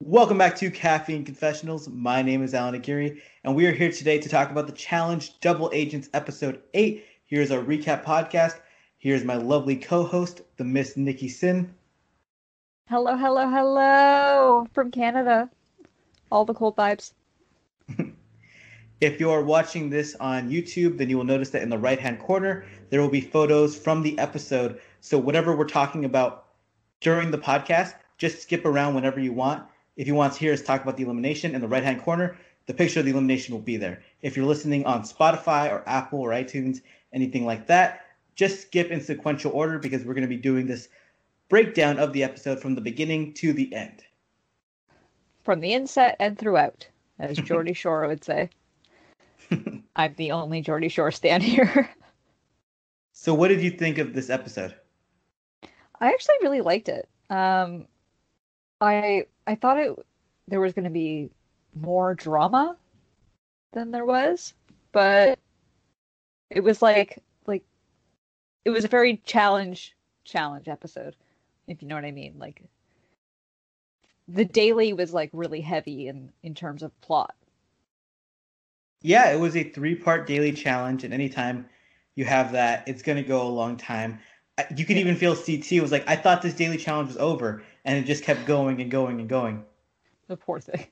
Welcome back to Caffeine Confessionals. My name is Allan and Nikki, and we are here today to talk about the Challenge Double Agents Episode 8. Here's our recap podcast. Here's my lovely co-host, the Miss Nikki Sin. Hello, hello, hello from Canada. All the cold vibes. If you're watching this on YouTube, then you will notice that in the right-hand corner, there will be photos from the episode. So whatever we're talking about during the podcast, just skip around whenever you want. If you want to hear us talk about the elimination in the right-hand corner, the picture of the elimination will be there. If you're listening on Spotify or Apple or iTunes, anything like that, just skip in sequential order because we're going to be doing this breakdown of the episode from the beginning to the end. From the inset and throughout, as Geordie Shore would say. I'm the only Geordie Shore stan here. So what did you think of this episode? I actually really liked it. I thought there was going to be more drama than there was, but it was like it was a very challenge episode, if you know what I mean. Like the daily was like really heavy in terms of plot. Yeah, it was a 3-part daily challenge, and anytime you have that, it's going to go a long time. You could even feel CT was like, I thought this daily challenge was over, and it just kept going and going and going. The poor thing.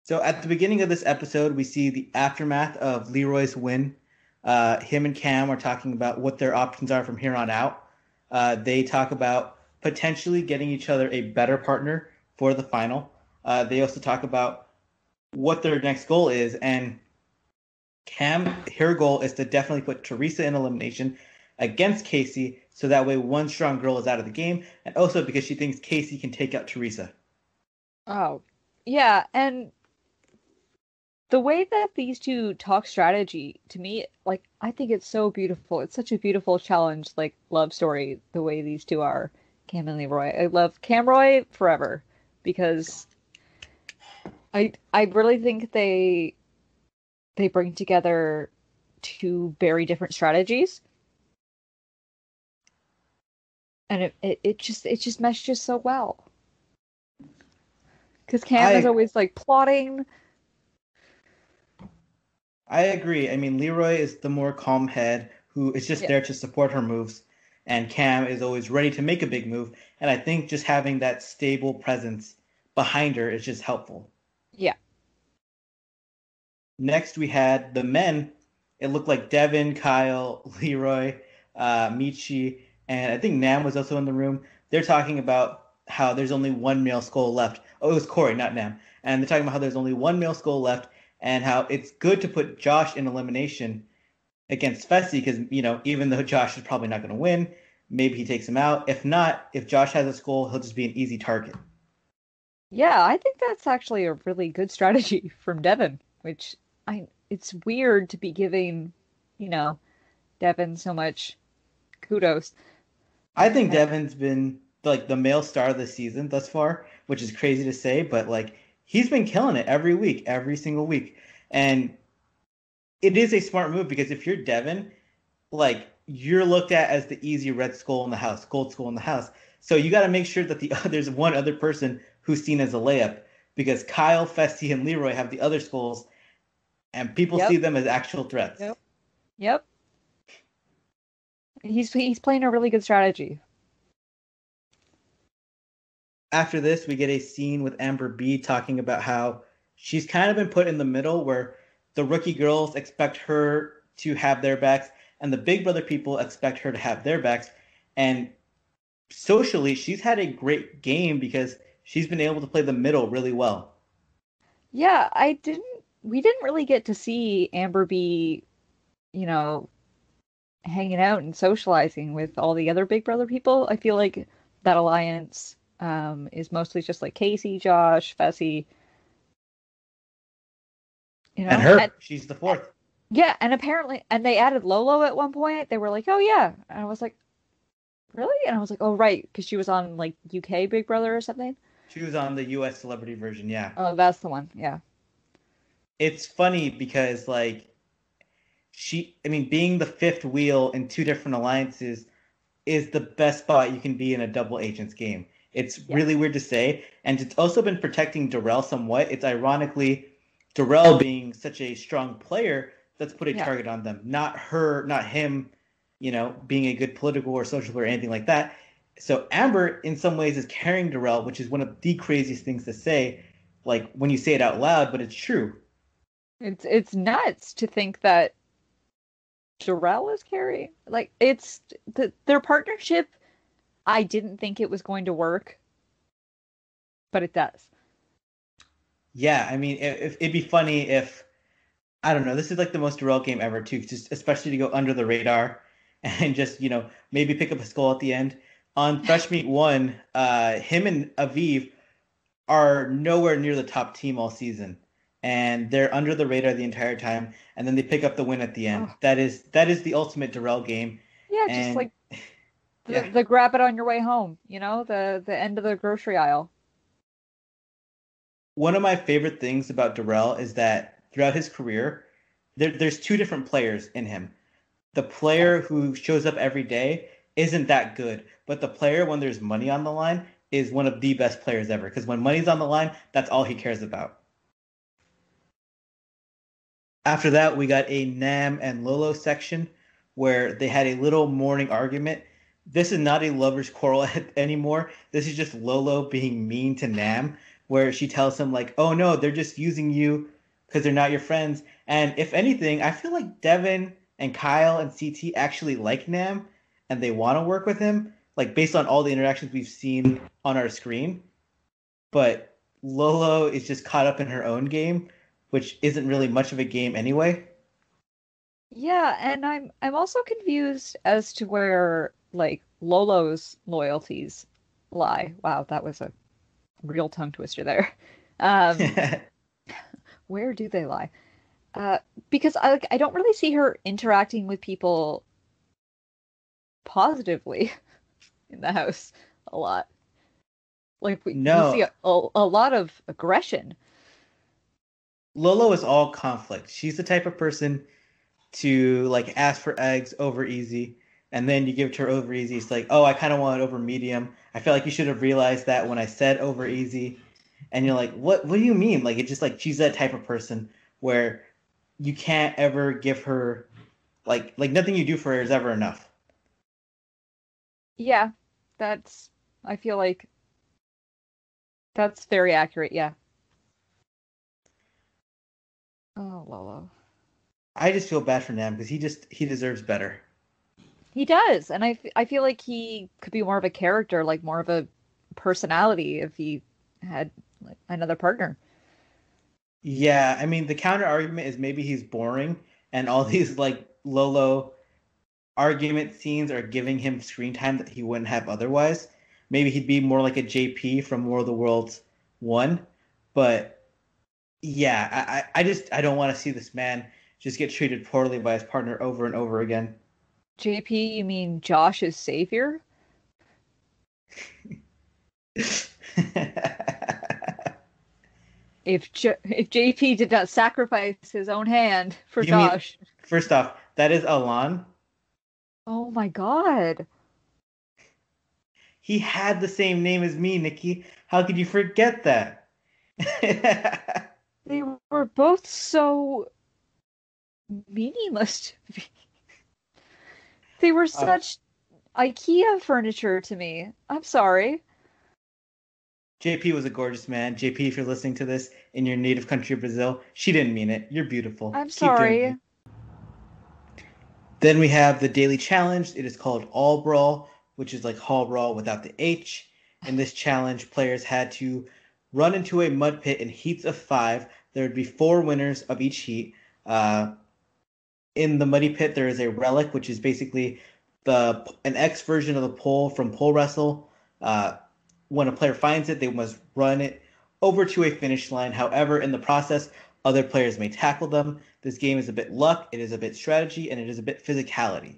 So at the beginning of this episode, we see the aftermath of Leroy's win. Him and Cam are talking about what their options are from here on out. They talk about potentially getting each other a better partner for the final. They also talk about what their next goal is, and Cam, her goal is to definitely put Teresa in elimination against Casey, so that way one strong girl is out of the game, and also because she thinks Casey can take out Teresa. Oh, yeah, and the way that these two talk strategy, to me, like, I think it's so beautiful. It's such a beautiful challenge, like, love story, the way these two are, Cam and Leroy. I love Camroy forever, because I really think they bring together two very different strategies, and it just meshes so well. Because Cam is always like plotting. I agree. I mean, Leroy is the more calm head who is just there to support her moves, and Cam is always ready to make a big move. And I think just having that stable presence behind her is just helpful. Yeah. Next, we had the men. It looked like Devin, Kyle, Leroy, Michi, and I think Nam was also in the room. They're talking about how there's only one male skull left. Oh, it was Corey, not Nam. And they're talking about how there's only one male skull left and how it's good to put Josh in elimination against Fessy because, you know, even though Josh is probably not going to win, maybe he takes him out. If not, if Josh has a skull, he'll just be an easy target. Yeah, I think that's actually a really good strategy from Devin, which it's weird to be giving, you know, Devin so much kudos. I think Devin's been like the male star of the season thus far, which is crazy to say, but like he's been killing it every week, every single week. And it is a smart move because if you're Devin, like you're looked at as the easy red skull in the house, gold skull in the house. So you got to make sure that there's one other person who's seen as a layup because Kyle, Fessy, and Leroy have the other skulls, and people see them as actual threats. Yep. He's playing a really good strategy. After this, we get a scene with Amber B talking about how she's kind of been put in the middle where the rookie girls expect her to have their backs and the Big Brother people expect her to have their backs. And socially, she's had a great game because she's been able to play the middle really well. Yeah, we didn't really get to see Amber B, you know, hanging out and socializing with all the other Big Brother people. I feel like that alliance is mostly just like Casey, Josh, Fessy. You know, and her, she's the fourth. Yeah, and apparently, and they added Lolo at one point. They were like, "Oh yeah," and I was like, "Really?" And I was like, "Oh right," because she was on like UK Big Brother or something. She was on the US celebrity version, yeah. Oh, that's the one, yeah. It's funny because like being the fifth wheel in two different alliances is the best spot you can be in a double agents game. It's Yeah. really weird to say. And it's also been protecting Darrell somewhat. It's ironically Darrell being such a strong player that's put a Yeah. target on them, not her, not him, being a good political or social or anything like that. So Amber, in some ways, is carrying Darrell, which is one of the craziest things to say, like when you say it out loud, but it's true. It's nuts to think that Jarrell is carrying. Like it's their partnership. I didn't think it was going to work, but it does. Yeah, I mean, if it'd be funny if I don't know, this is like the most Darrell game ever too, just especially to go under the radar and just maybe pick up a skull at the end. On Fresh Meat One, him and Aviv are nowhere near the top team all season, and they're under the radar the entire time, and then they pick up the win at the end. Oh, That is the ultimate Darrell game, yeah, just and like yeah, the grab it on your way home, the end of the grocery aisle. one of my favorite things about Darrell is that throughout his career, there's two different players in him. The Yeah. player who shows up every day isn't that good, but the player when there's money on the line is one of the best players ever. Because when money's on the line, that's all he cares about. After that, we got a Nam and Lolo section where they had a little morning argument. This is not a lover's quarrel anymore. This is just Lolo being mean to Nam, where she tells him like, "Oh no, they're just using you because they're not your friends." And if anything, I feel like Devin and Kyle and CT actually like Nam and they want to work with him, like based on all the interactions we've seen on our screen. But Lolo is just caught up in her own game, which isn't really much of a game anyway. Yeah, and I'm also confused as to where like Lolo's loyalties lie. Wow, that was a real tongue twister there. Um, where do they lie? Uh, because I don't really see her interacting with people positively in the house a lot. Like we see No, a lot of aggression. Lolo is all conflict. She's the type of person to like ask for eggs over easy, and then you give it to her over easy. It's like, oh, I kind of want it over medium. I feel like you should have realized that when I said over easy. And you're like, what do you mean? Like it's just like she's that type of person where you can't ever give her like nothing you do for her is ever enough. Yeah, that's I feel like that's very accurate. Yeah. Oh, Lolo. I just feel bad for Nam because he deserves better. He does, and I feel like he could be more of a character, like more of a personality if he had like another partner. Yeah, I mean the counter argument is maybe he's boring and all these like Lolo argument scenes are giving him screen time that he wouldn't have otherwise. Maybe he'd be more like a JP from War of the Worlds 1. But yeah, I don't want to see this man just get treated poorly by his partner over and over again. JP, you mean Josh's savior? If JP did not sacrifice his own hand for You mean, Josh. first off, that is Allan. Oh my God. He had the same name as me, Nikki. How could you forget that? They were both so meaningless to me. They were uh, such IKEA furniture to me. I'm sorry. JP was a gorgeous man. JP, if you're listening to this in your native country of Brazil, she didn't mean it. You're beautiful. I'm Keep doing you. sorry. Then we have the daily challenge. It is called All Brawl, which is like Hall Brawl without the H. In this challenge, players had to run into a mud pit in heats of 5. There would be 4 winners of each heat. Uh, in the muddy pit, there is a relic, which is basically an X version of the pole from pole wrestle. Uh, when a player finds it, they must run it over to a finish line. However, in the process, other players may tackle them. This game is a bit luck, it is a bit strategy, and it is a bit physicality.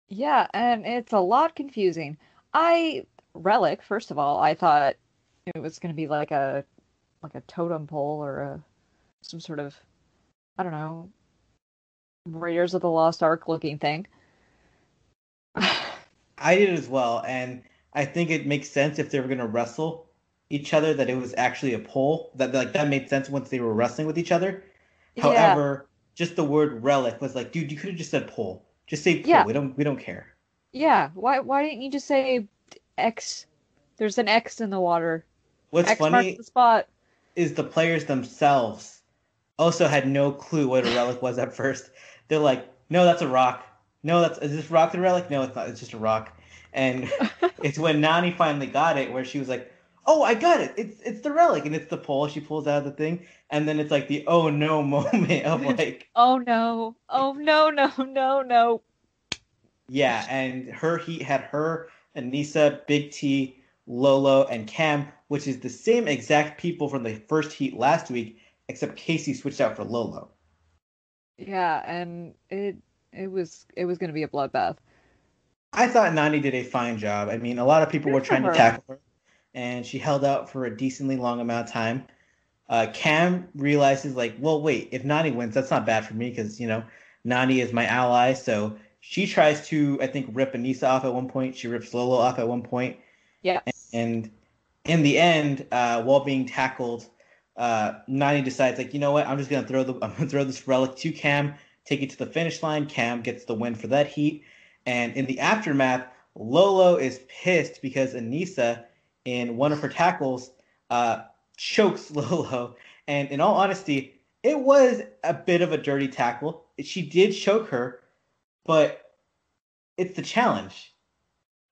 Yeah, and it's a lot confusing. I Relic, first of all, I thought it was going to be like a totem pole or a some sort of I don't know, Raiders of the Lost Ark looking thing. I did as well, and I think it makes sense if they were gonna wrestle each other that it was actually a pole. That made sense once they were wrestling with each other. Yeah, However, just the word relic was like, dude, you could have just said pole. Just say pole. yeah, We don't care. yeah. Why didn't you just say X? There's an X in the water. What's X marks the funny spot. is the players themselves also had no clue what a relic was at first. They're like, no, that's a rock. No, that's is this rock the relic? No, it's not. It's just a rock. And it's when Nani finally got it, where she was like, "Oh, I got it. It's the relic, and it's the pole." She pulls out of the thing, and then it's like the oh no moment of like, Oh no. Oh no, no, no, no. yeah. And her heat had her, Anissa, Big T, Lolo, and Cam, which is the same exact people from the first heat last week, except Casey switched out for Lolo. Yeah, and it was gonna be a bloodbath. I thought Nani did a fine job. I mean, a lot of people were Good for trying to her. tackle her, and she held out for a decently long amount of time. Cam realizes, like, well, wait, if Nani wins, that's not bad for me because, Nani is my ally. So she tries to, I think, rip Anissa off at one point. She rips Lolo off at one point. Yes. And in the end, while being tackled, Nani decides, like, you know what? I'm gonna throw this relic to Cam, take it to the finish line. Cam gets the win for that heat. And in the aftermath, Lolo is pissed because Anissa, in one of her tackles, uh, chokes Lolo. And in all honesty, it was a bit of a dirty tackle. She did choke her, but it's the challenge.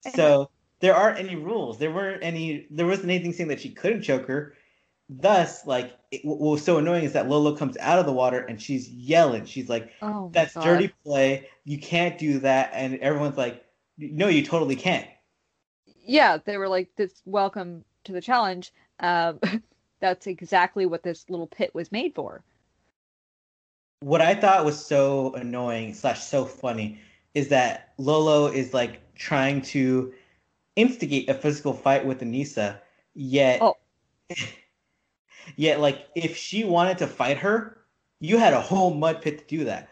And So there aren't any rules. There wasn't anything saying that she couldn't choke her. Thus, like, what was so annoying is that Lolo comes out of the water and she's yelling. She's like, oh my "That's God. dirty play. You can't do that." And everyone's like, "No, you totally can't." Yeah, they were like, this welcome to the challenge. Um, that's exactly what this little pit was made for. What I thought was so annoying slash so funny is that Lolo is like trying to instigate a physical fight with Anissa, Oh, yet like if she wanted to fight her, you had a whole mud pit to do that.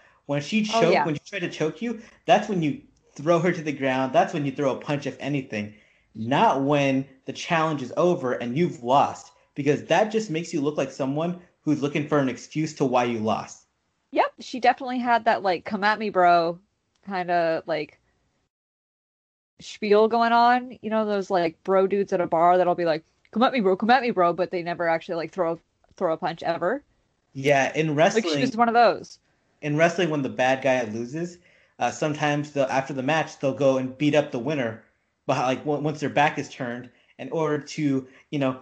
oh yeah. When she tried to choke you, that's when you throw her to the ground. That's when you throw a punch, if anything. Not when the challenge is over and you've lost, because that just makes you look like someone who's looking for an excuse to why you lost. Yep, she definitely had that like come at me, bro, kind of like spiel going on. You know, those like bro dudes at a bar that'll be like, come at me, bro, but they never actually like throw a punch ever. Yeah, Like she was one of those. in wrestling, when the bad guy loses, sometimes after the match they'll go and beat up the winner, but like once their back is turned, in order to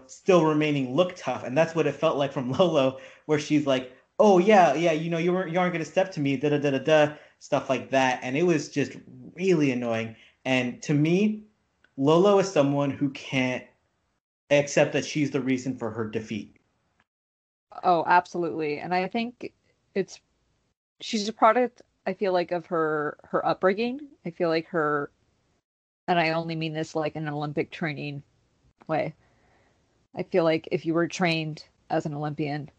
still remaining look tough, and that's what it felt like from Lolo, where she's like, "Oh yeah, yeah, you aren't gonna step to me, da da da da da," stuff like that, and it was just really annoying. And to me, Lolo is someone who can't accept that she's the reason for her defeat. Oh, absolutely. And I think it's she's a product, I feel like, of her upbringing. I feel like her, and I only mean this like in an Olympic training way. I feel like if you were trained as an Olympian,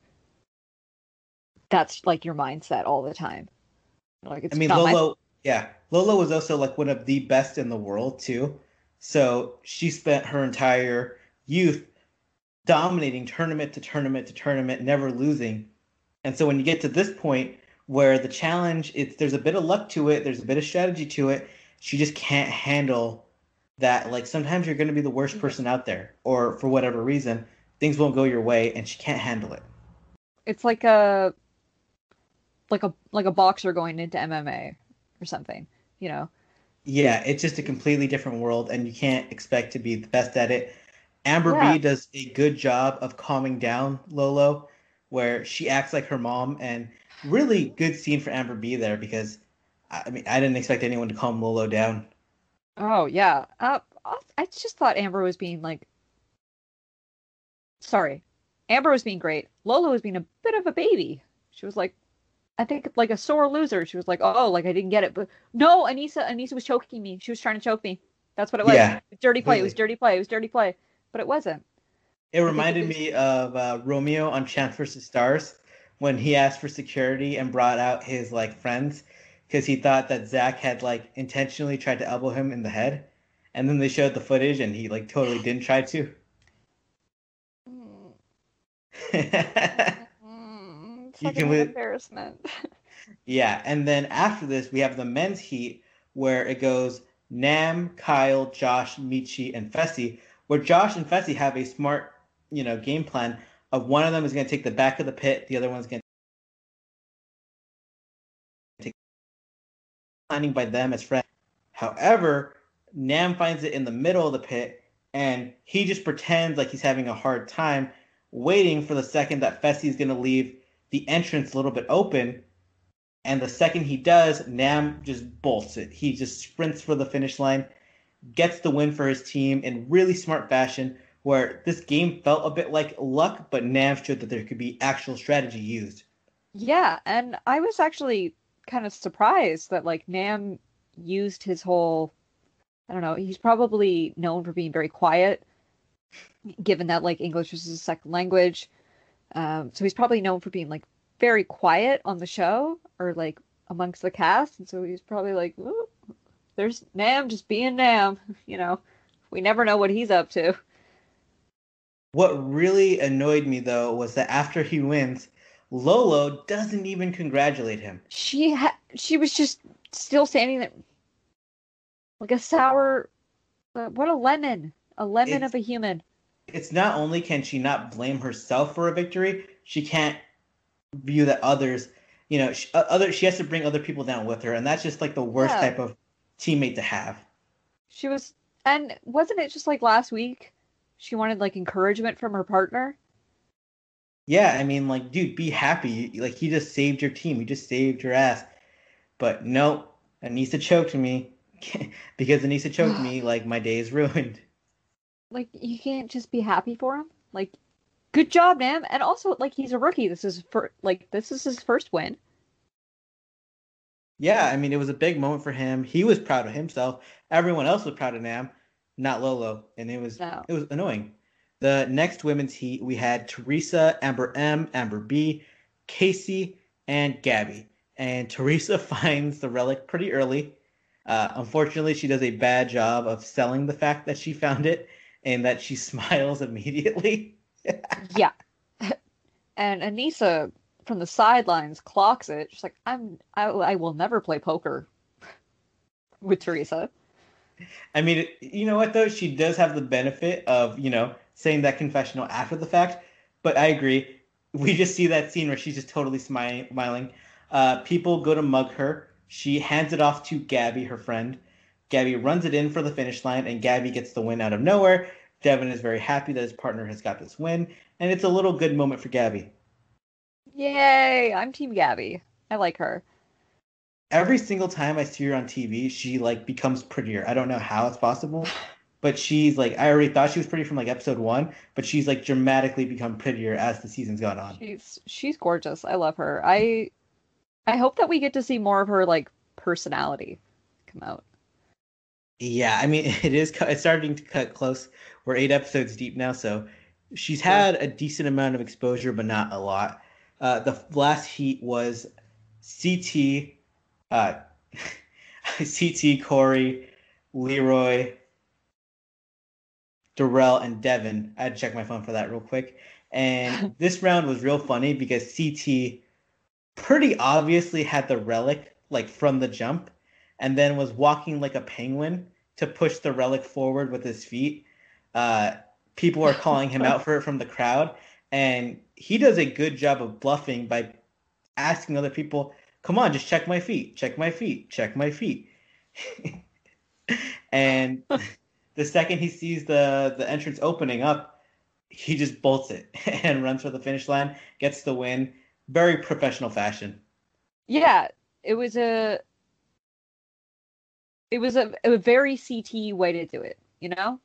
that's like your mindset all the time. Like I it's mean, not my Lolo was also like one of the best in the world too. So she spent her entire youth dominating tournament to tournament to tournament, never losing. And so when you get to this point where the challenge, there's a bit of luck to it, there's a bit of strategy to it, she just can't handle that. Like sometimes you're going to be the worst person out there, or for whatever reason, things won't go your way, and she can't handle it. it's like a boxer going into MMA or something, you know. Yeah, it's just a completely different world, and you can't expect to be the best at it. Amber Yeah, B does a good job of calming down Lolo, where she acts like her mom, and really good scene for Amber B there because I mean I didn't expect anyone to calm Lolo down. oh yeah. I just thought Amber was being like, sorry, Amber was being great. Lola was being a bit of a baby. She was like, I think like a sore loser. She was like, oh, like I didn't get it, but no, Anissa was choking me. She was trying to choke me. That's what it was. Yeah, Dirty play. It was completely. dirty play. It was dirty play, but it wasn't. It I think it reminded was. me of Romeo on Chance vs. Stars when he asked for security and brought out his like friends because he thought that Zach had like intentionally tried to elbow him in the head, and then they showed the footage, and he like totally didn't try to. Mm, You such can an embarrassment. Yeah, and then after this, we have the men's heat where it goes Nam, Kyle, Josh, Michi, and Fessy, where Josh and Fessy have a smart, game plan of one of them is going to take the back of the pit, the other one's going to take planning by them as friends. However, Nam finds it in the middle of the pit, and he just pretends like he's having a hard time, waiting for the second that Fessy is going to leave the entrance a little bit open. And the second he does, Nam just bolts it. He just sprints for the finish line, gets the win for his team in really smart fashion, where this game felt a bit like luck, but Nam showed that there could be actual strategy used. Yeah, and I was actually kind of surprised that like Nam used his whole, I don't know, he's probably known for being very quiet, given that like English is his second language. So he's probably known for being like very quiet on the show or like amongst the cast. And so he's probably like, "Ooh, there's Nam just being Nam." You know, we never know what he's up to. What really annoyed me, though, was that after he wins, Lolo doesn't even congratulate him. She was just still standing there like a sour, what a lemon It's of a human. it's not only can she not blame herself for a victory, she can't view that others, she has to bring other people down with her, and that's just like the worst Yeah, type of teammate to have. she was, and wasn't it just like last week? She wanted like encouragement from her partner. Yeah, I mean, like, dude, be happy. Like, he just saved your team. He just saved your ass. But no, Anissa choked me. Because Anissa choked me, like, my day is ruined. Like you can't just be happy for him. Like good job, man. And also like he's a rookie. This is his first win. Yeah, I mean, it was a big moment for him. He was proud of himself. Everyone else was proud of Nam, not Lolo, and it was No. it was annoying. The next women's heat, we had Teresa, Amber M, Amber B, Casey, and Gabby. And Teresa finds the relic pretty early. Unfortunately, she does a bad job of selling the fact that she found it and that she smiles immediately. Yeah. And Anissa from the sidelines clocks it. She's like, I will never play poker with Teresa. I mean, you know what though? She does have the benefit of, saying that confessional after the fact. But I agree. We just see that scene where she's just totally smiling. People go to mug her. She hands it off to Gabby, her friend. Gabby runs it in for the finish line, and Gabby gets the win out of nowhere. Devin is very happy that his partner has got this win, and it's a little good moment for Gabby. Yay! I'm Team Gabby. I like her. Every single time I see her on TV, she like becomes prettier. I don't know how it's possible, but she's like I already thought she was pretty from like episode 1, but she's like dramatically become prettier as the season's gone on. She's gorgeous. I love her. I hope that we get to see more of her like personality come out. Yeah, I mean it's starting to cut close. We're 8 episodes deep now, so she's Sure. had a decent amount of exposure, but not a lot. The last heat was CT, uh, CT, Corey, Leroy, Darrell, and Devin. I had to check my phone for that real quick. And this round was real funny because CT pretty obviously had the relic like from the jump and then was walking like a penguin to push the relic forward with his feet. Uh, People are calling him out for it from the crowd. And he does a good job of bluffing by asking other people, come on, just check my feet, check my feet, check my feet. And the second he sees the entrance opening up, he just bolts it and runs for the finish line, gets the win. Very professional fashion. Yeah, it was a a very CT way to do it, you know?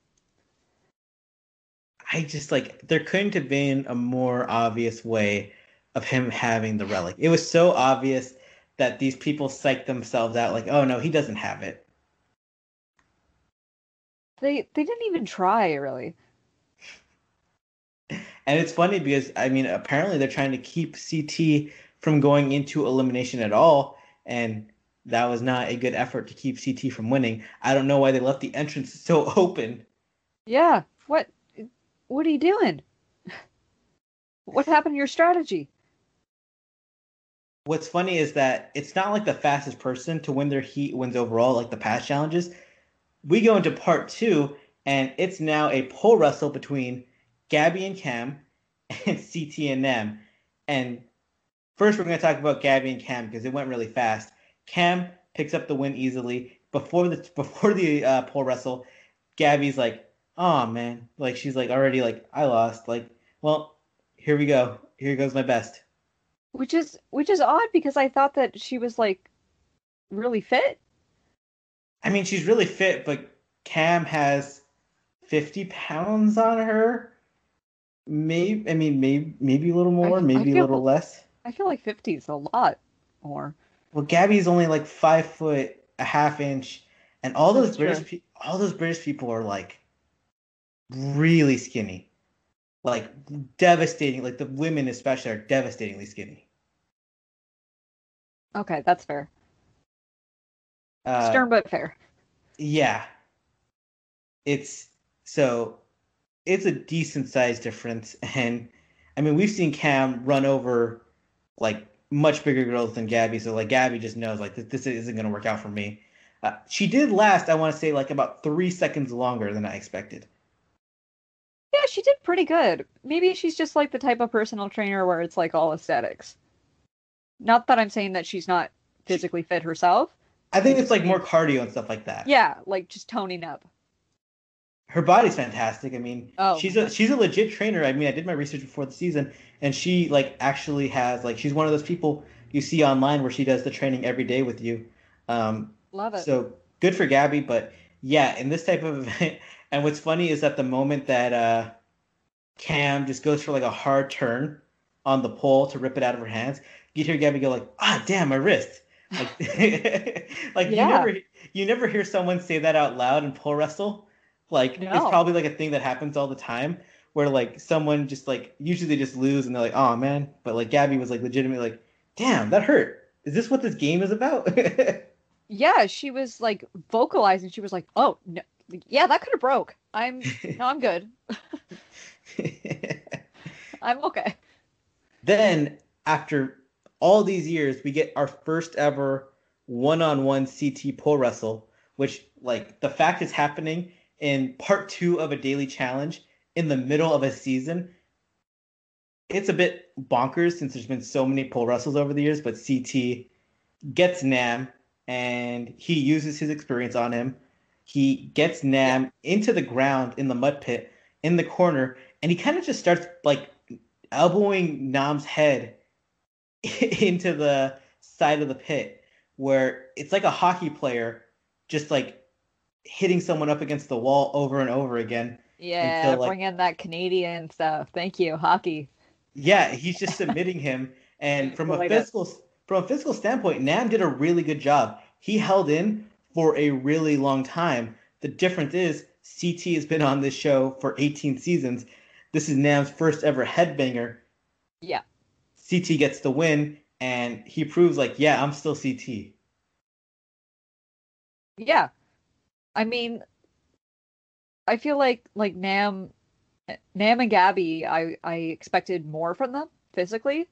I just like there couldn't have been a more obvious way of him having the relic. It was so obvious that these people psyched themselves out like, oh no, he doesn't have it. They didn't even try, really. And it's funny because I mean apparently they're trying to keep CT from going into elimination at all. And that was not a good effort to keep CT from winning. I don't know why they left the entrance so open. Yeah. What are you doing? What happened to your strategy? What's funny is that it's not like the fastest person to win their heat wins overall, like the past challenges. We go into part two, and it's now a pole wrestle between Gabby and Cam and CT and Nam. And first, we're going to talk about Gabby and Cam because it went really fast. Cam picks up the win easily. Before the pole wrestle, Gabby's like, "Oh man," like she's like already like, "I lost." Like, well, here we go. Here goes my best. Which is odd because I thought that she was like really fit. I mean, she's really fit, but Cam has 50 pounds on her. Maybe a little more, I maybe a little feel less. I feel like 50 is a lot more. Well, Gabby's only like 5 foot a half inch, and That's true. All those British people are like really skinny, like devastating. Like the women especially are devastatingly skinny. Okay, that's fair. Uh, Stern but fair. yeah, it's so it's a decent size difference, and I mean we've seen Cam run over like much bigger girls than Gabby, so like Gabby just knows like this isn't gonna work out for me. She did last, I want to say, like about 3 seconds longer than I expected. Yeah, she did pretty good. Maybe she's just like the type of personal trainer where it's like all aesthetics. Not that I'm saying that she's not She, physically fit herself. I I think it's just like more mean, cardio and stuff like that. yeah, like just toning up. Her body's fantastic. I mean, Oh, she's a legit trainer. I mean, I did my research before the season, and she like actually has like she's one of those people you see online where she does the training every day with you. Um, love it. so good for Gabby, but yeah, in this type of event, and what's funny is that the moment that Cam just goes for like a hard turn on the pole to rip it out of her hands, you hear Gabby go like, "Ah, damn, my wrist!" Like, like Yeah, you never hear someone say that out loud in pole wrestle. Like it's no. probably like a thing that happens all the time where like someone just like usually they just lose and they're like, "Oh man," but like Gabby was like legitimately like, "Damn, that hurt." Is this what this game is about? Yeah, she was like vocalizing. She was like, "Oh, no. Yeah, that could have broke. No, I'm good. I'm okay." Then, after all these years, we get our first ever one-on-one CT pole wrestle, which, like, the fact is happening in part two of a daily challenge in the middle of a season. It's a bit bonkers since there's been so many pole wrestles over the years, but CT gets Nam and he uses his experience on him. He gets Yeah. Nam into the ground in the mud pit in the corner, and he kind of just starts like elbowing Nam's head into the side of the pit, where it's like a hockey player just like hitting someone up against the wall over and over again Yeah, until like bring in that Canadian stuff. Thank you, hockey. yeah, he's just submitting him. And Believe it. from a physical standpoint, Nam did a really good job. He held in for a really long time. The difference is CT has been on this show for 18 seasons. This is Nam's first ever headbanger. Yeah. CT gets the win, and he proves like, yeah, I'm still CT. Yeah. I mean, I feel like Nam and Gabby, I expected more from them physically,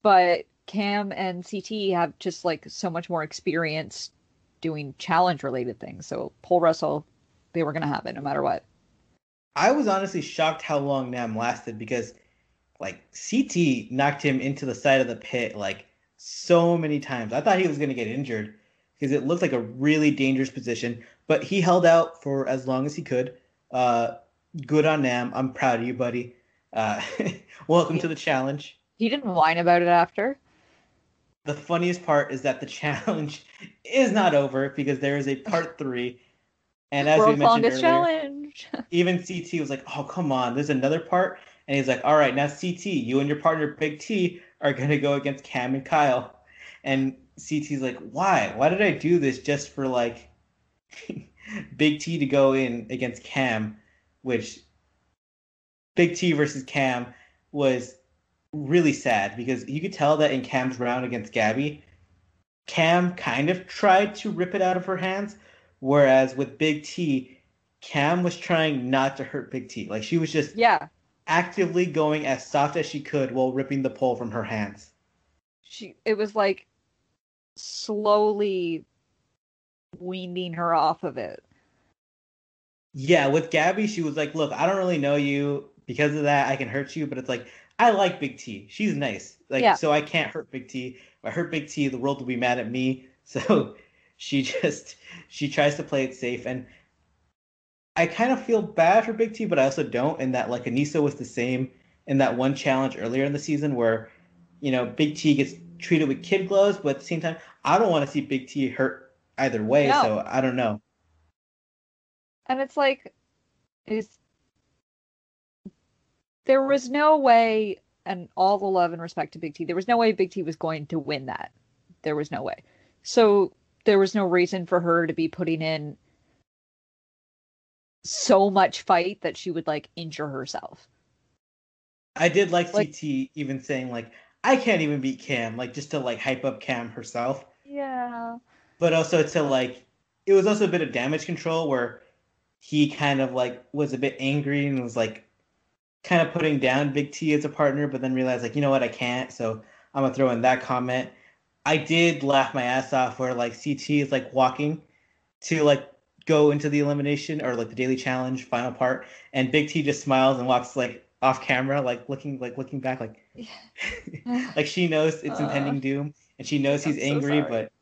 but Cam and CT have just like so much more experience doing challenge related things. So pole wrestle, they were gonna have it no matter what. I was honestly shocked how long Nam lasted because like CT knocked him into the side of the pit like so many times. I thought he was going to get injured because it looked like a really dangerous position, but he held out for as long as he could. Uh, Good on Nam. I'm proud of you, buddy. Uh, welcome He, to the challenge. he didn't whine about it after. The funniest part is that the challenge is not over because there is a part three. And as we World's mentioned longest earlier, challenge. even CT was like, "Oh, come on, there's another part." And he's like, "All right, now CT, you and your partner Big T are gonna go against Cam and Kyle." And CT's like, "Why? Why did I do this just for like Big T to go in against Cam?" Which Big T versus Cam was really sad because you could tell that in Cam's round against Gabby, Cam kind of tried to rip it out of her hands, whereas with Big T, Cam was trying not to hurt Big T. Like she was just Yeah, actively going as soft as she could while ripping the pole from her hands. it was like slowly weaning her off of it. Yeah, with Gabby, she was like, "Look, I don't really know you. Because of that, I can hurt you." But it's like, I like Big T. She's nice. Like, Yeah. so I can't hurt Big T. If I hurt Big T, the world will be mad at me. So she tries to play it safe, and I kind of feel bad for Big T, but I also don't. In that, like, Anissa was the same in that one challenge earlier in the season where, Big T gets treated with kid gloves, but at the same time, I don't want to see Big T hurt either way. No. So I don't know. And it's like, is there was no way, and all the love and respect to Big T, there was no way Big T was going to win that. There was no way. So there was no reason for her to be putting in so much fight that she would like injure herself. I did like Like, CT even saying like I can't even beat Cam, like just to like hype up Cam herself, yeah. but also to like it was also a bit of damage control where he kind of like was a bit angry and was like kind of putting down Big T as a partner, but then realized like you know what I can't, so I'm gonna throw in that comment. I did laugh my ass off where like CT is like walking to like go into the elimination or like the daily challenge final part, and Big T just smiles and walks like off camera, like looking back, like like she knows it's uh, impending doom, and she knows he's I'm so angry, sorry. but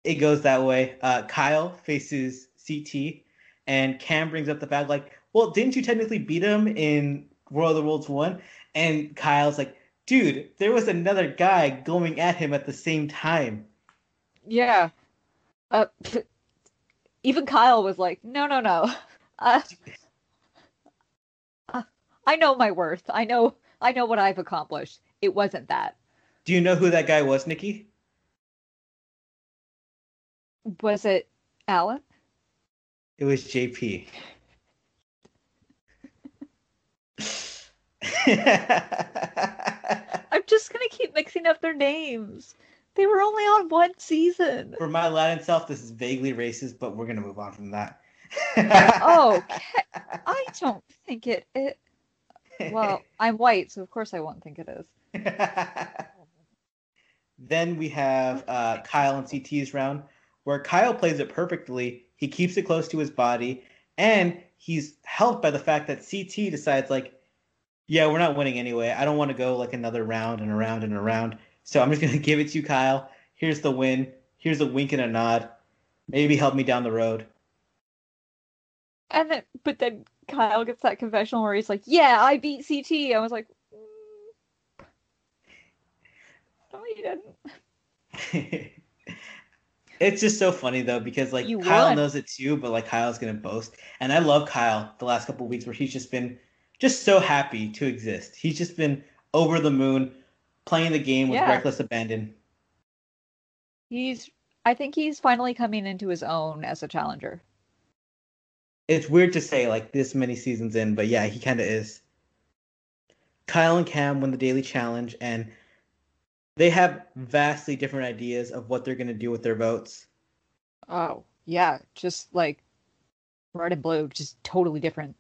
it goes that way. Kyle faces CT, and Cam brings up the fact like, well, didn't you technically beat him in World of the Worlds 1? And Kyle's like, dude, there was another guy going at him at the same time. Yeah. Uh, even Kyle was like, no, no, no. Uh, uh, I know my worth. I know what I've accomplished. It wasn't that. Do you know who that guy was, Nikki? Was it Allan? It was JP. I'm just gonna keep mixing up their names. They were only on one season. For my Latin self, this is vaguely racist, but we're gonna move on from that. Okay. I don't think it. Well, I'm white, so of course I won't think it is. Then we have Kyle and CT's round, where Kyle plays it perfectly. He keeps it close to his body, and he's helped by the fact that CT decides, like, yeah, we're not winning anyway. I don't want to go like another round and around and around. So I'm just gonna give it to you, Kyle. Here's the win. Here's a wink and a nod. Maybe help me down the road. And then, but then Kyle gets that confessional where he's like, "Yeah, I beat CT." I was like, "No, you didn't. It's just so funny though because like You Kyle won." knows it too, but like Kyle's gonna boast, and I love Kyle the last couple of weeks where he's just been just so happy to exist. He's just been over the moon, playing the game with Yeah, reckless abandon. he's. I think he's finally coming into his own as a challenger. It's weird to say like this many seasons in, but yeah, he kind of is. Kyle and Cam win the daily challenge, and they have vastly different ideas of what they're gonna do with their votes. Oh, yeah, just like red and blue, just totally different.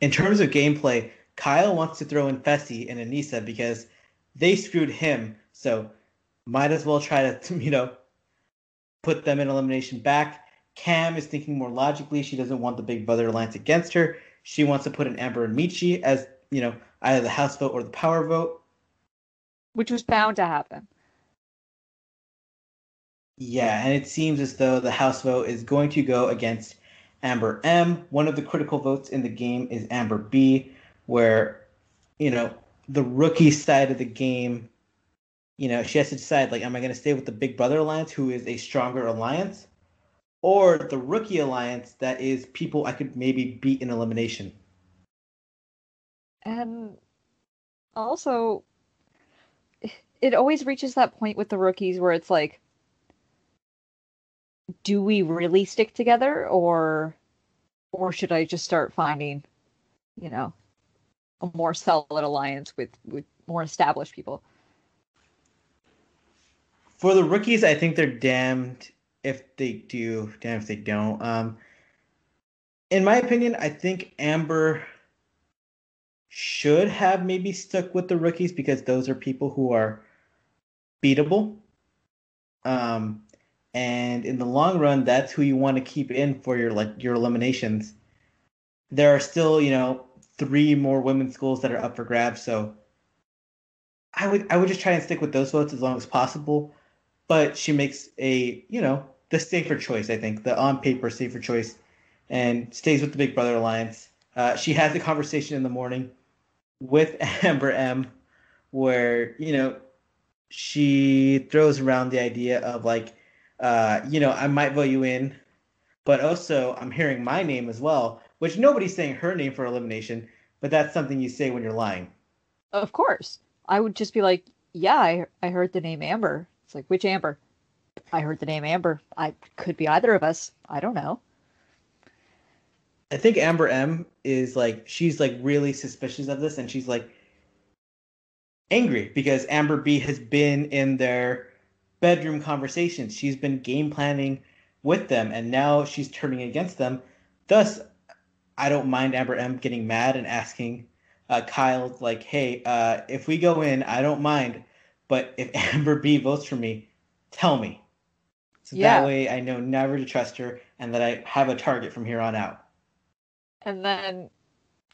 In terms of gameplay, Kyle wants to throw in Fessy and Anissa because they screwed him, so might as well try to, put them in elimination back. Cam is thinking more logically. She doesn't want the Big Brother alliance against her. She wants to put in Amber and Michi as, either the House vote or the power vote. Which was bound to happen. Yeah, and it seems as though the House vote is going to go against Amber M. One of the critical votes in the game is Amber B, where, the rookie side of the game, she has to decide, like, am I going to stay with the Big Brother Alliance, who is a stronger alliance, or the rookie alliance that is people I could maybe beat in elimination? And also, it always reaches that point with the rookies where it's like, do we really stick together or should I just start finding, you know, a more solid alliance with more established people? For the rookies, I think they're damned if they do, damned if they don't. In my opinion, I think Amber should have maybe stuck with the rookies because those are people who are beatable. Um, and in the long run, that's who you want to keep in for your eliminations. There are still, three more women's schools that are up for grabs, so I would just try and stick with those votes as long as possible. But she makes the safer choice, I think, the on paper safer choice, and stays with the Big Brother Alliance. She has a conversation in the morning with Amber M, where she throws around the idea of like, I might vote you in, but also I'm hearing my name as well, which nobody's saying her name for elimination, but that's something you say when you're lying. Of course. I would just be like, yeah, I heard the name Amber. It's like, which Amber? I heard the name Amber. I could be either of us. I don't know. I think Amber M is like she's like really suspicious of this, and she's like angry because Amber B has been in their bedroom conversations. She's been game planning with them, and now she's turning against them. Thus, I don't mind Amber M getting mad and asking Kyle, like, hey, if we go in, I don't mind, but if Amber B votes for me, tell me. So that Yeah. way I know never to trust her and that I have a target from here on out. And then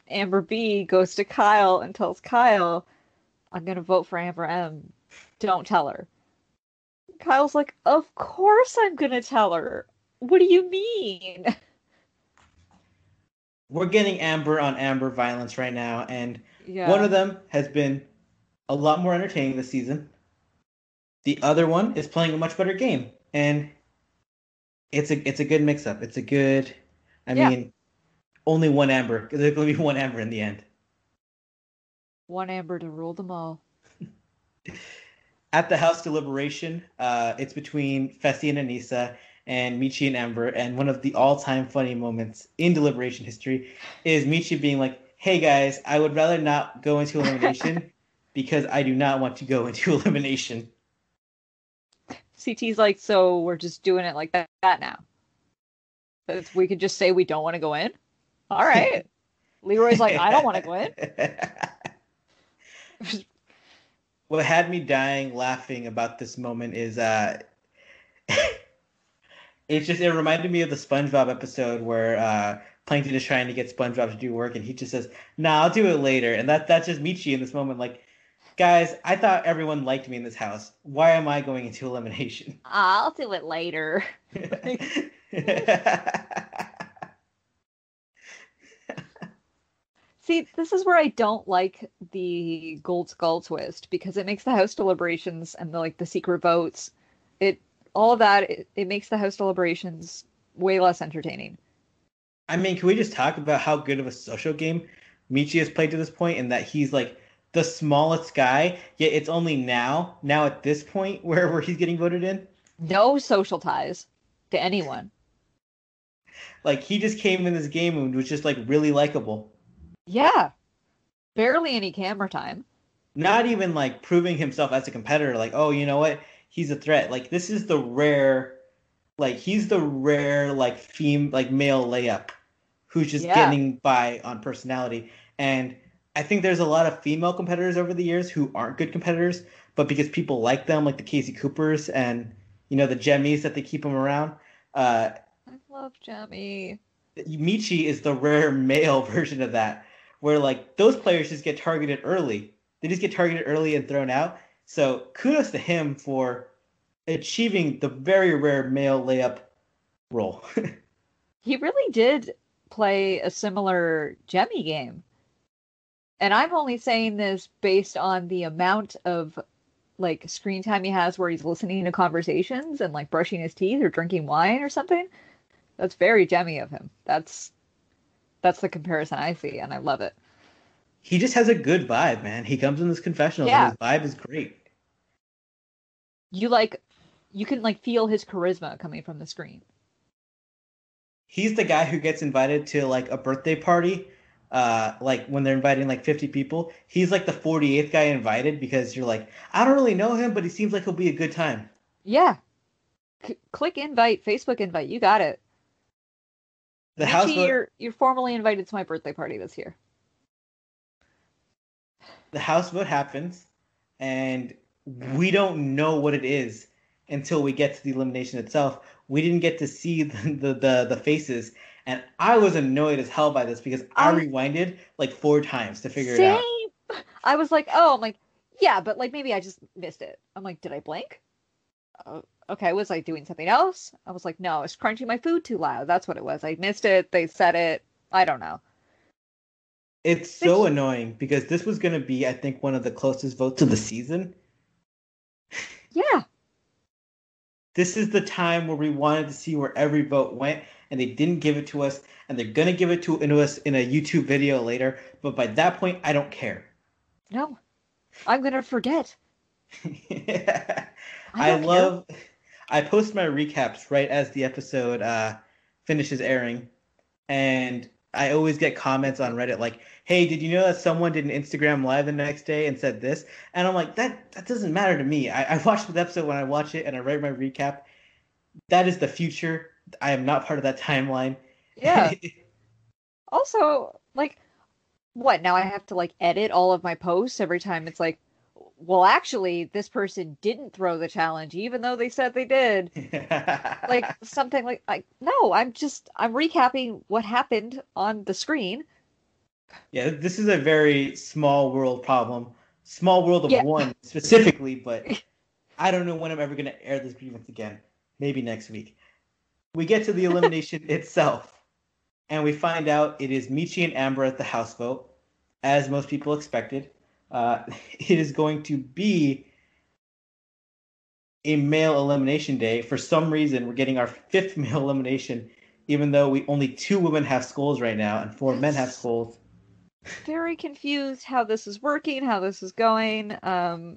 Amber B goes to Kyle and tells Kyle, I'm going to vote for Amber M. Don't tell her. Kyle's like, of course I'm going to tell her. What do you mean? We're getting Amber on Amber violence right now, and one Yeah. of them has been a lot more entertaining this season. The other one is playing a much better game, and it's a good mix up. It's a good, I Yeah. mean, only one Amber. There's going to be one Amber in the end. One Amber to rule them all. At the House deliberation, it's between Fessy and Anissa and Michi and Amber. And one of the all-time funny moments in deliberation history is Michi being like, "Hey guys, I would rather not go into elimination because I do not want to go into elimination." CT's like, so we're just doing it like that now. We could just say we don't want to go in. All right. Leroy's like, I don't want to go in. What had me dying laughing about this moment is it reminded me of the SpongeBob episode where Plankton is trying to get SpongeBob to do work and he just says, "Nah, I'll do it later." And that's just Michi in this moment like, "Guys, I thought everyone liked me in this house. Why am I going into elimination?" I'll do it later. See, this is where I don't like the Gold Skull twist because it makes the House deliberations and the secret votes, it all of that it makes the House deliberations way less entertaining. I mean, can we just talk about how good of a social game Michi has played to this point and that he's like the smallest guy, yet it's only now at this point where he's getting voted in? No social ties to anyone. Like he just came in this game and was just like really likable. Yeah, barely any camera time. Not even like proving himself as a competitor, like, oh, you know what? He's a threat. Like this is the rare like he's the rare like male layup who's just Yeah, getting by on personality. And I think there's a lot of female competitors over the years who aren't good competitors, but because people like them, like the Casey Coopers and the Jemmies that they keep them around. I love Jemmy. Michi is the rare male version of that, where like those players just get targeted early. They just get targeted early and thrown out. So kudos to him for achieving the very rare male layup role. He really did play a similar Jemmy game. And I'm only saying this based on the amount of screen time he has where he's listening to conversations and brushing his teeth or drinking wine or something. That's very Jemmy of him. That's the comparison I see, and I love it. He just has a good vibe, man. He comes in this confessionals and Yeah, his vibe is great. you you can feel his charisma coming from the screen. He's the guy who gets invited to like a birthday party, like when they're inviting like 50 people. He's like the 48th guy invited because you're like, I don't really know him, but he seems like he'll be a good time. Yeah. Click invite, Facebook invite. You got it. The house Michi, vote. you're formally invited to my birthday party this year. The house vote happens, and we don't know what it is until we get to the elimination itself. We didn't get to see the faces, and I was annoyed as hell by this because I I rewinded like 4 times to figure it Same. out. I was like, oh, I'm like, yeah, but like maybe I just missed it. I'm like, did I blink? Okay, was I doing something else? I was like, no, I was crunching my food too loud. That's what it was. I missed it. They said it. I don't know. It's so Which, annoying because this was going to be, I think, one of the closest votes of the season. yeah, This is the time where we wanted to see where every vote went, and they didn't give it to us, and they're gonna give it to us in a YouTube video later. But by that point, I don't care. no, I'm gonna forget. I I don't care. love. I post my recaps right as the episode finishes airing, and I always get comments on Reddit like, "Hey, did you know that someone did an Instagram live the next day and said this?" And I'm like, "That doesn't matter to me. I watch the episode when I watch it, and I write my recap. That is the future. I am not part of that timeline." Yeah. Also, like, what? Now I have to like edit all of my posts every time. It's like, well, actually, this person didn't throw the challenge, even though they said they did. Like something like no, I'm recapping what happened on the screen. Yeah, this is a very small world problem. Small world of Yeah. one specifically, but I don't know when I'm ever going to air this grievance again. Maybe next week. We get to the elimination itself, and we find out it is Michi and Amber at the house vote, as most people expected. It is going to be a male elimination day. For some reason, we're getting our fifth male elimination, even though we only 2 women have skulls right now and 4 men have skulls. Very confused how this is working, how this is going. I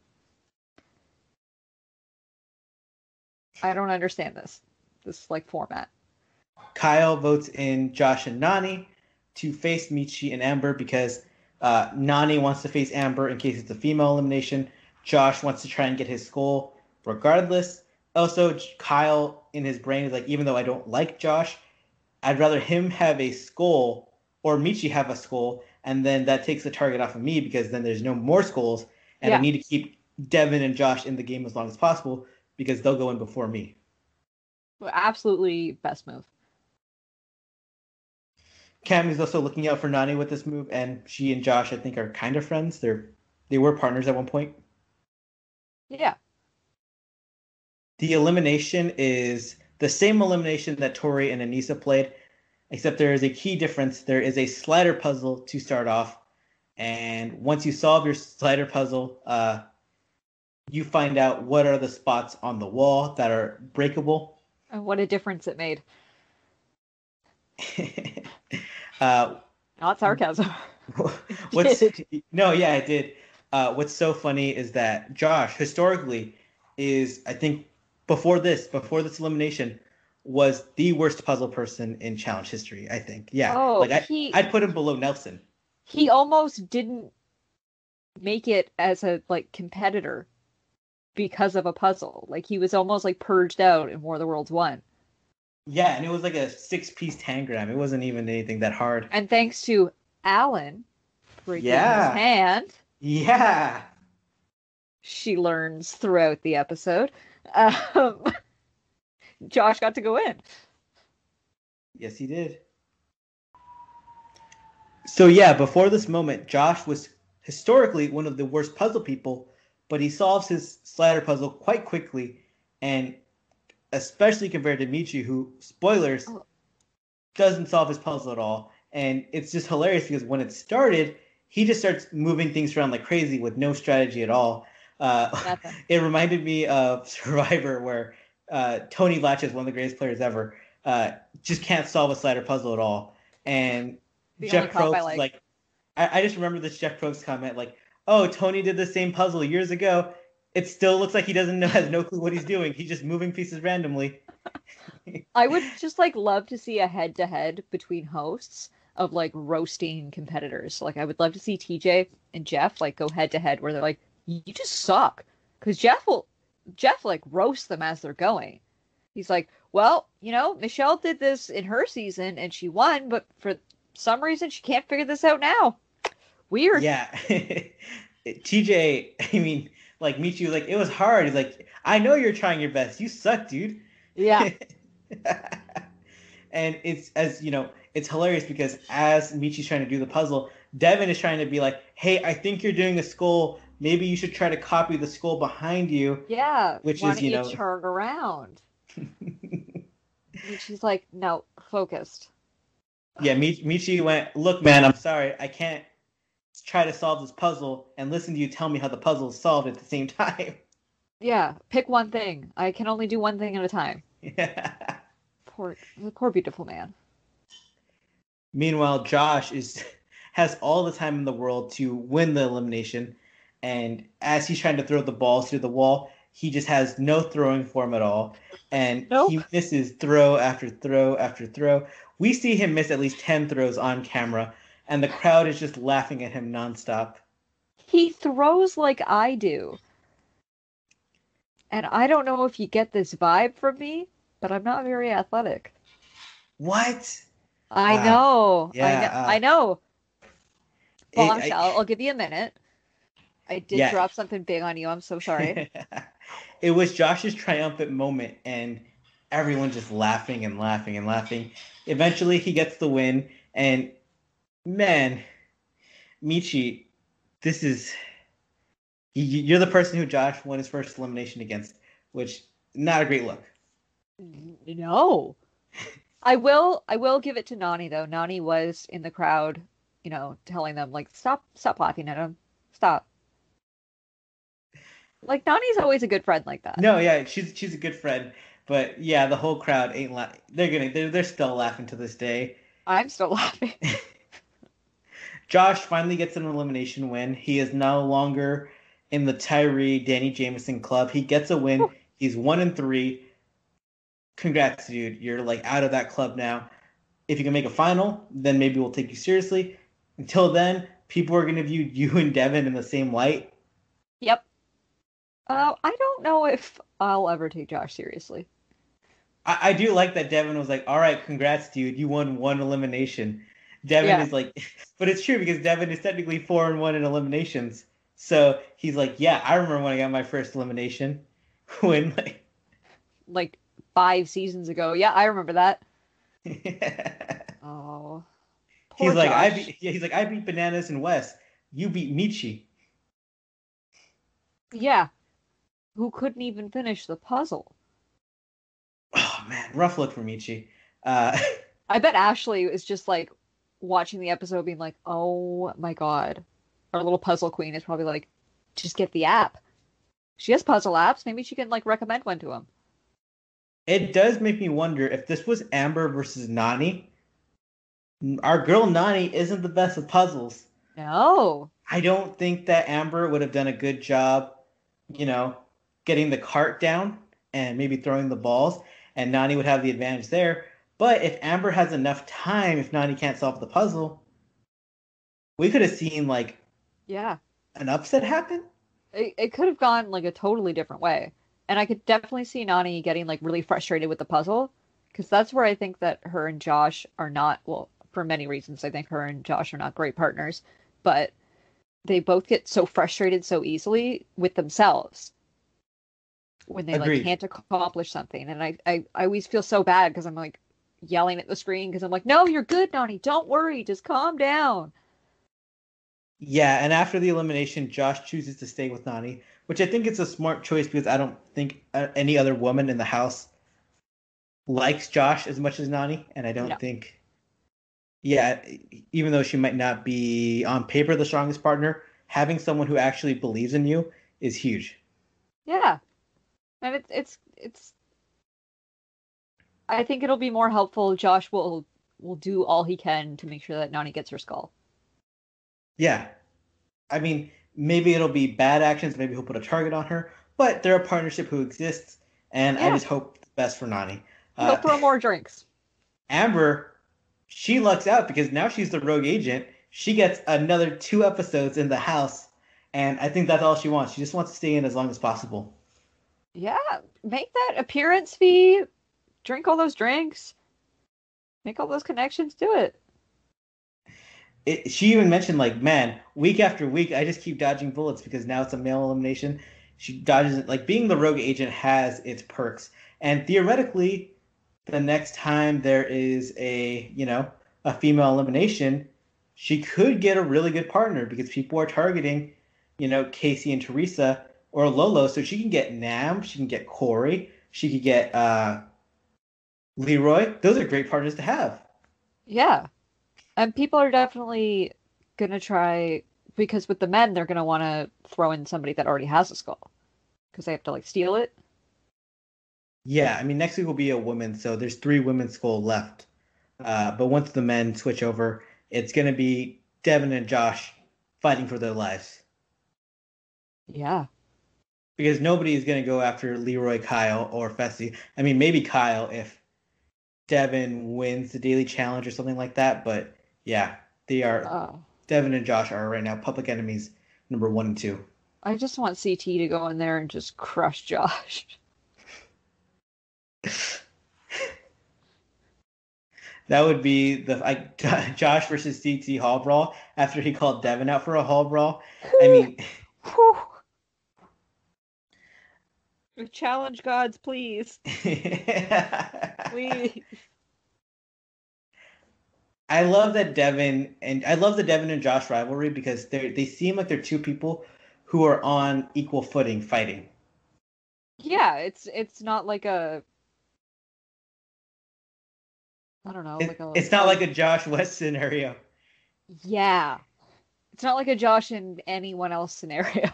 don't understand this like format. Kyle votes in Josh and Nani to face Michi and Amber because Nani wants to face Amber in case it's a female elimination. Josh wants to try and get his skull regardless. Also, Kyle in his brain is like, even though I don't like Josh, I'd rather him have a skull or Michi have a skull, and then that takes the target off of me because then there's no more skulls, and I Yeah, need to keep Devin and Josh in the game as long as possible because they'll go in before me. absolutely best move. Cam is also looking out for Nani with this move, and she and Josh, I think, are kind of friends. They were partners at one point. Yeah. The elimination is the same elimination that Tori and Anissa played, except there is a key difference. There is a slider puzzle to start off, and once you solve your slider puzzle, you find out what are the spots on the wall that are breakable. And what a difference it made. uh, Not sarcasm. what's Did. no, yeah, I did. What's so funny is that Josh historically is, I think, before this elimination, was the worst puzzle person in challenge history. I think, yeah, Oh, like I'd put him below Nelson. he almost didn't make it as a like competitor because of a puzzle. Like he was almost like purged out in War of the Worlds 1. Yeah, and it was like a 6-piece tangram. It wasn't even anything that hard. And thanks to Allan breaking his Yeah, hand, yeah. she learns throughout the episode. Um, Josh got to go in. Yes, he did. So yeah, before this moment, Josh was historically one of the worst puzzle people, but he solves his slider puzzle quite quickly, and especially compared to Michi, who, spoilers, Oh, doesn't solve his puzzle at all. And it's just hilarious because when it started, he just starts moving things around like crazy with no strategy at all. nothing. It reminded me of Survivor, where Tony Latches, one of the greatest players ever, just can't solve a slider puzzle at all. And The only Jeff comp I Probst is like. like, I just remember this Jeff Probst comment, like, "Oh, Tony did the same puzzle years ago. It still looks like he doesn't know, has no clue what he's doing. He's just moving pieces randomly." I would just like love to see a head to head between hosts of like roasting competitors. Like I would love to see TJ and Jeff like go head to head where they're like, you just suck. Because Jeff will Jeff like roasts them as they're going. He's like, well, Michelle did this in her season and she won, but for some reason she can't figure this out now. Weird. Yeah. TJ, I mean, like Michi was like, it was hard. He's like, I know you're trying your best. You suck, dude. Yeah. And it's hilarious because as Michi's trying to do the puzzle, Devin is trying to be like, hey, I think you're doing a skull. Maybe you should try to copy the skull behind you. Yeah. Which Why is, don't you turn around? Michi's like, no, focused. Yeah, Michi went, look, man, I'm sorry. I can't try to solve this puzzle and listen to you tell me how the puzzle is solved at the same time. Yeah, pick one thing. I can only do one thing at a time. Yeah. Poor beautiful man. Meanwhile, Josh has all the time in the world to win the elimination, and as he's trying to throw the balls through the wall, he just has no throwing form at all, and He misses throw after throw after throw. We see him miss at least 10 throws on camera, and the crowd is just laughing at him nonstop. He throws like I do. And I don't know if you get this vibe from me, but I'm not very athletic. What? I know. Yeah, I know. Bombshell. I'll give you a minute. I did drop something big on you. I'm so sorry. It was Josh's triumphant moment, and everyone just laughing and laughing and laughing. Eventually, he gets the win, and man, Michi, this is... You're the person who Josh won his first elimination against, which not a great look. No. I will give it to Nani though. Nani was in the crowd, telling them like stop laughing at him. Stop. Like Nani's always a good friend like that. No, yeah, she's a good friend, but yeah, the whole crowd ain't they're still laughing to this day. I'm still laughing. Josh finally gets an elimination win. He is no longer in the Tyree Danny Jameson club. He gets a win. He's 1-3. Congrats, dude. You're like out of that club now. If you can make a final, then maybe we'll take you seriously. Until then, people are going to view you and Devin in the same light. Yep. I don't know if I'll ever take Josh seriously. I do like that Devin was like, all right, congrats, dude. You won one elimination. Devin is like, but it's true because Devin is technically 4-1 in eliminations. So he's like, yeah, I remember when I got my first elimination. When like 5 seasons ago. Yeah, I remember that. Oh. He's like, I beat Bananas and Wes. You beat Michi. Yeah. Who couldn't even finish the puzzle. Oh man, rough look for Michi. I bet Ashley is just like watching the episode being like, oh my god. Our little puzzle queen is probably like, just get the app. She has puzzle apps. Maybe she can like recommend one to him. It does make me wonder if this was Amber versus Nani. Our girl Nani isn't the best with puzzles. No. I don't think that Amber would have done a good job, getting the cart down and maybe throwing the balls, and Nani would have the advantage there. But if Amber has enough time, if Nani can't solve the puzzle, we could have seen an upset happen. It could have gone like a totally different way. And I could definitely see Nani getting like really frustrated with the puzzle, because that's where I think that her and Josh are not, well, for many reasons, I think her and Josh are not great partners, but they both get so frustrated so easily with themselves when they Agreed. like can't accomplish something. And I always feel so bad because I'm like yelling at the screen because I'm like, no, you're good, Nani. Don't worry. Just calm down. Yeah, and after the elimination, Josh chooses to stay with Nani, which I think is a smart choice because I don't think any other woman in the house likes Josh as much as Nani, and I don't think... Yeah, even though she might not be on paper the strongest partner, having someone who actually believes in you is huge. Yeah. And it's I think it'll be more helpful. Josh will do all he can to make sure that Nani gets her skull. Yeah. I mean, maybe it'll be bad actions, maybe he'll put a target on her, but they're a partnership who exists, and I just hope the best for Nani. He'll throw more drinks. Amber, she lucks out because now she's the rogue agent. She gets another 2 episodes in the house, and I think that's all she wants. She just wants to stay in as long as possible. Yeah, make that appearance fee, drink all those drinks, make all those connections, do it. She even mentioned like, man, week after week, I just keep dodging bullets because now it's a male elimination. She dodges it. Like being the rogue agent has its perks, and theoretically, the next time there is a female elimination, she could get a really good partner because people are targeting, Casey and Teresa or Lolo, so she can get Nam, she can get Corey, she could get Leroy. Those are great partners to have. Yeah. And people are definitely gonna try because with the men they're gonna want to throw in somebody that already has a skull because they have to like steal it. Yeah, I mean next week will be a women, so there's three women's skull left. But once the men switch over, it's gonna be Devin and Josh fighting for their lives Yeah. because nobody is gonna go after Leroy, Kyle, or Fessy. I mean maybe Kyle if Devin wins the daily challenge or something like that. But yeah, they are Oh, Devin and Josh are right now public enemies number 1 and 2. I just want CT to go in there and just crush Josh. That would be the like Josh versus CT Hall Brawl after he called Devin out for a Hall Brawl. I mean, Challenge gods, please. Please. I love the Devin and Josh rivalry because they seem like they're two people who are on equal footing fighting. Yeah, it's not like a I don't know, like It's not like a Josh West scenario. yeah. It's not like a Josh and anyone else scenario.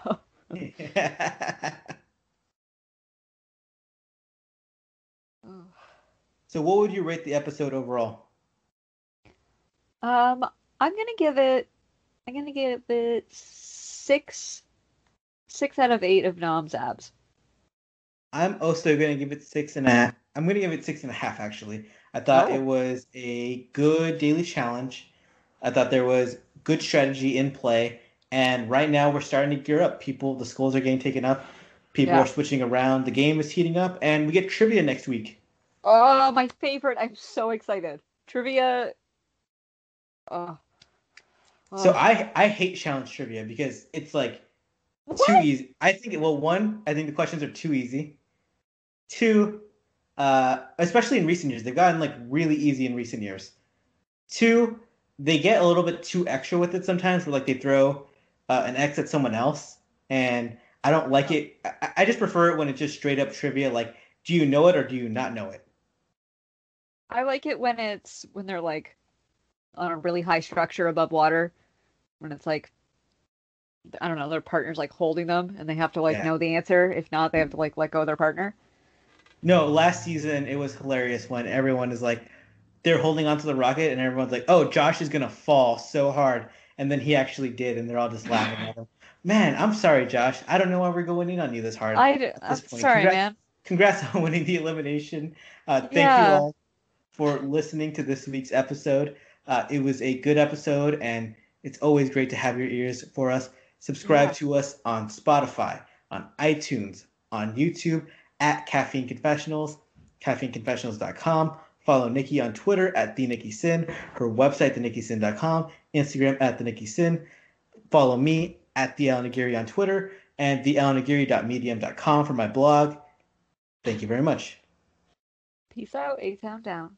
So what would you rate the episode overall? Um, I'm gonna give it. I'm gonna give it six out of 8 of Nom's abs. I'm also gonna give it 6.5. I'm gonna give it 6.5 actually. I thought it Oh, was a good daily challenge. I thought there was good strategy in play, and right now we're starting to gear up. The skulls are getting taken up. People are yeah. switching around. The game is heating up, and we get trivia next week. Oh, my favorite. I'm so excited. Trivia. Oh, So oh. I hate challenge trivia because it's like too What? easy. I think the questions are too easy. Two, especially in recent years, they've gotten like really easy in recent years. Two, they get a little bit too extra with it sometimes, where like they throw an X at someone else, and I don't like it. I just prefer it when it's just straight up trivia. Like, do you know it or do you not know it? I like it when when they're like on a really high structure above water, when it's like I don't know, their partner's like holding them and they have to like Yeah. know the answer. If not, they have to like let go of their partner. No, last season it was hilarious when everyone is like they're holding onto the rocket and everyone's like, "Oh, Josh is gonna fall so hard," and then he actually did, and they're all just laughing at him. Man, I'm sorry, Josh. I don't know why we're going in on you this hard at this I'm point. sorry, man. Congrats on winning the elimination. Thank you Yeah. all for listening to this week's episode. It was a good episode, and it's always great to have your ears for us. Subscribe Yeah. to us on Spotify, on iTunes, on YouTube at Caffeine Confessionals, caffeineconfessionals.com. Follow Nikki on Twitter at the Nikki Sin, her website, thenikkisin.com, Instagram at the Nikki Sin. Follow me at the Allan Aguirre on Twitter and thealanaguirre.medium.com for my blog. Thank you very much. Peace out, A-Town down.